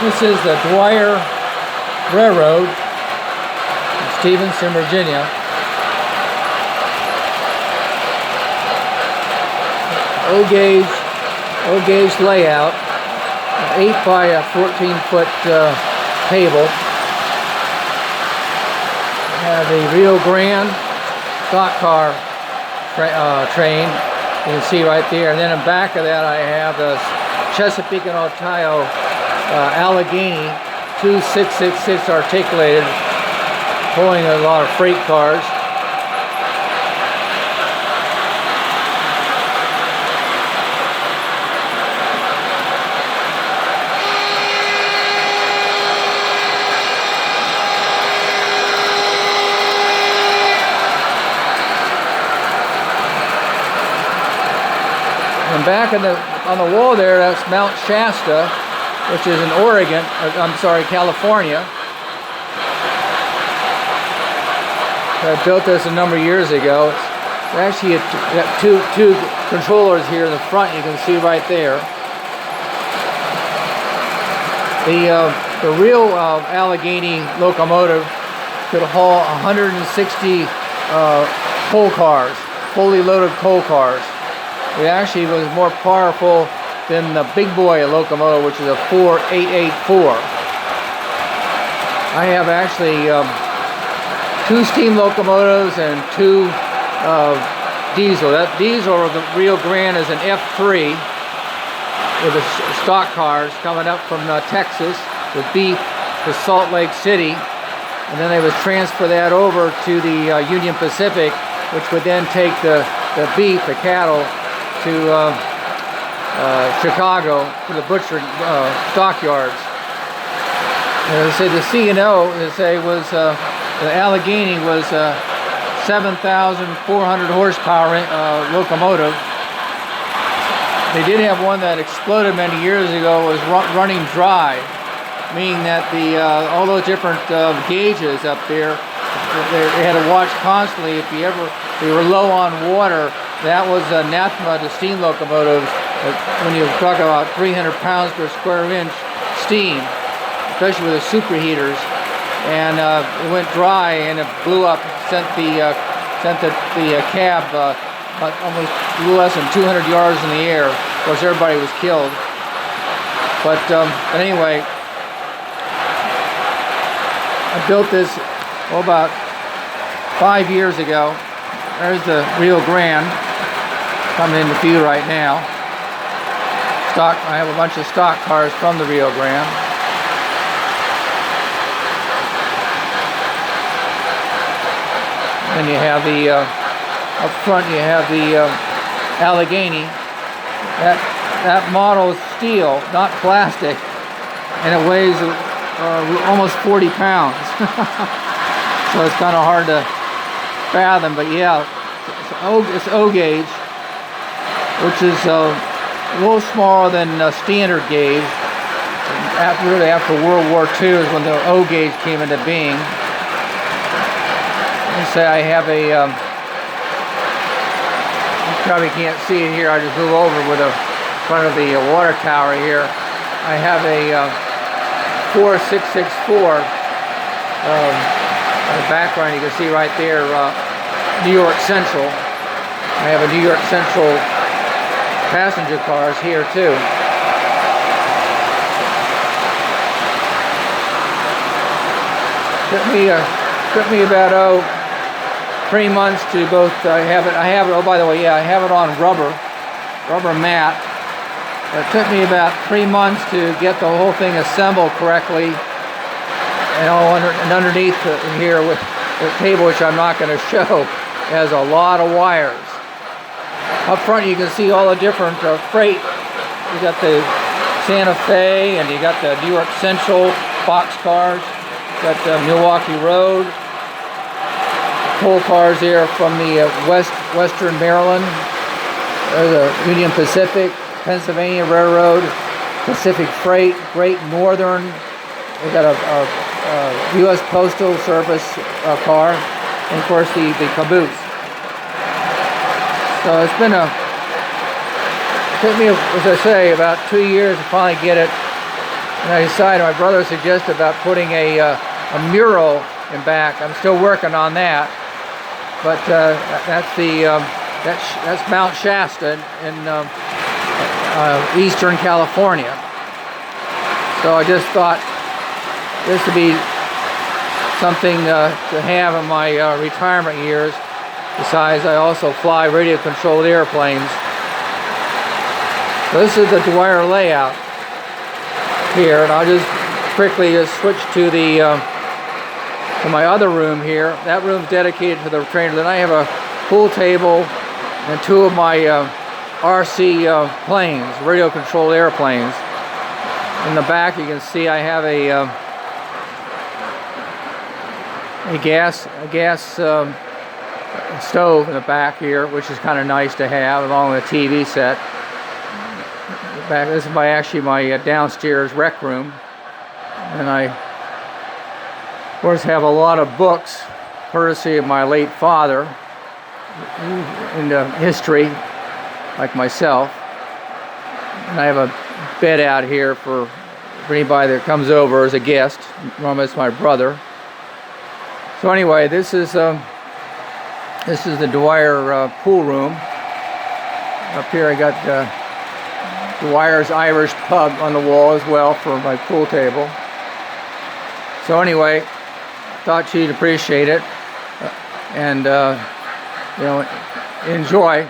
This is the Dwyer Railroad in Stevenson, Virginia. O-gauge layout, an 8 by a 14-foot table. Have the Rio Grande stock car train, you can see right there. And then in back of that I have the Chesapeake and Ohio Allegheny 2666 articulated, pulling a lot of freight cars. And back on the wall there, that's Mount Shasta, which is in Oregon, California. I built this a number of years ago. It's actually two controllers here in the front, you can see right there. The real Allegheny locomotive could haul 160 coal cars, fully loaded coal cars. It actually was more powerful than the big boy locomotive, which is a 4884. I have actually 2 steam locomotives and 2 diesel. That diesel of the Rio Grande is an F3 with the stock cars coming up from Texas with beef to Salt Lake City, and then they would transfer that over to the Union Pacific, which would then take the beef, the cattle, to Chicago for the butcher stockyards. As I said, the C&O, was the Allegheny was 7,400 horsepower locomotive. They did have one that exploded many years ago. It was running dry, meaning that all those different gauges up there, they had to watch constantly. If they were low on water, that was anathema to steam locomotives. When you talk about 300 pounds per square inch steam, especially with the superheaters, and it went dry and it blew up, sent the cab almost a little less than 200 yards in the air. Of course, everybody was killed. But anyway, I built this about 5 years ago. There's the Rio Grande coming into view right now. I have a bunch of stock cars from the Rio Grande. Then you have the up front. You have the Allegheny. That model is steel, not plastic, and it weighs almost 40 pounds. So it's kind of hard to fathom, but yeah, it's O-gauge, which is a little smaller than standard gauge. Really after World War II is when the O-gauge came into being. Let's say I have a, you probably can't see it here, I just move over with the front of the water tower here. I have a 4664 on the background. You can see right there New York Central. I have a New York Central passenger cars here too. Took me about 3 months to both. I have it. Oh, by the way, yeah, I have it on rubber mat. It took me about 3 months to get the whole thing assembled correctly. And underneath here with the table, which I'm not going to show, has a lot of wires. Up front, you can see all the different freight. You got the Santa Fe, and you got the New York Central boxcars. You got the Milwaukee Road. Coal cars here from the Western Maryland. There's a Union Pacific, Pennsylvania Railroad, Pacific Freight, Great Northern. We got a U.S. Postal Service car, and of course the caboose. So it's been it took me, as I say, about 2 years to finally get it And I decided, my brother suggested about putting a mural in back. I'm still working on that, but that's Mount Shasta in Eastern California. So I just thought this would be something to have in my retirement years. Besides, I also fly radio-controlled airplanes. So this is the Dwyer layout here, and I'll just quickly switch to my other room here. That room's dedicated to the trainer. Then I have a pool table and two of my RC planes, radio-controlled airplanes. In the back, you can see I have a gas stove in the back here, which is kind of nice to have, along with a TV set. Back, this is my downstairs rec room, and I, of course, have a lot of books, courtesy of my late father, into history, like myself. And I have a bed out here for anybody that comes over as a guest. Normally it's my brother. So anyway, this is the Dwyer pool room. Up here I got Dwyer's Irish Pub on the wall as well for my pool table. So anyway, thought you'd appreciate it and enjoy.